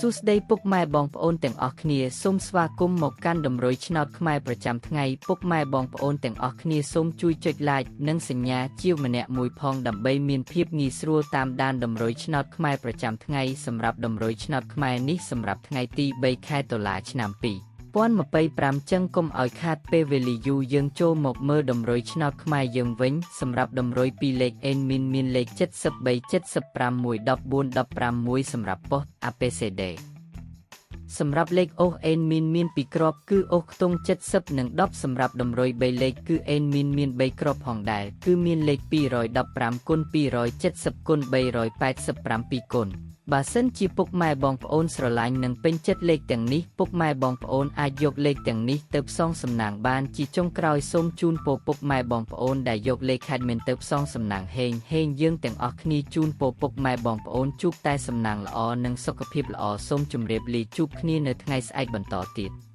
សួស្តីពុកម៉ែបងប្អូនទាំងអស់គ្នាសូមស្វាគមន៍មកកាន់តម្រុយឆ្នោតខ្មែរប្រចាំថ្ងៃពុកម៉ែបងប្អូនទាំងអស់គ្នាសូមជួយចុច like និងសញ្ញាជាវម្នាក់មួយផងដើម្បីមានភាពងាយស្រួលតាមដានតម្រុយឆ្នោតខ្មែរប្រចាំថ្ងៃសម្រាប់តម្រុយឆ្នោតខ្មែរនេះសម្រាប់ថ្ងៃទី3 ខែតុលាឆ្នាំ2025ចឹងកុំឲ្យខាតពេលវេលាយូរយើងចូលមកមើលតម្រុយឆ្នោតខ្មែរយើងវិញសម្រាប់តម្រុយពីលេខអេនមានលេខ73 75 114 15សម្រាប់ប៉ុស្តិ៍ ABCD សម្រាប់លេខអូសអេនមានពីរគ្រាប់គឺអូសខ្ទង់70និង10សម្រាប់តម្រុយ3លេខគឺអេនមាន3គ្រាប់ផងដែរគឺមានលេខ215គុណ270គុណ387គុណបើសិនជាពុកម៉ែបងប្អូនស្រឡាញ់និងពេញចិត្តលេខទាំងនេះពុកម៉ែបងប្អូនអាចយកលេខទាំងនេះទៅផ្សងសំណាងបានជាចុងក្រោយសូមជូនពរពុកម៉ែបងប្អូនដែលយកលេខខេត្តមានទៅផ្សងសំណាងហេងយើងទាំងអស់គ្នាជូនពរពុកម៉ែបងប្អូនជួបតែសំណាងល្អនិងសុខភាពល្អសូមជម្រាបលាជួបគ្នានៅថ្ងៃស្អែកបន្តទៀត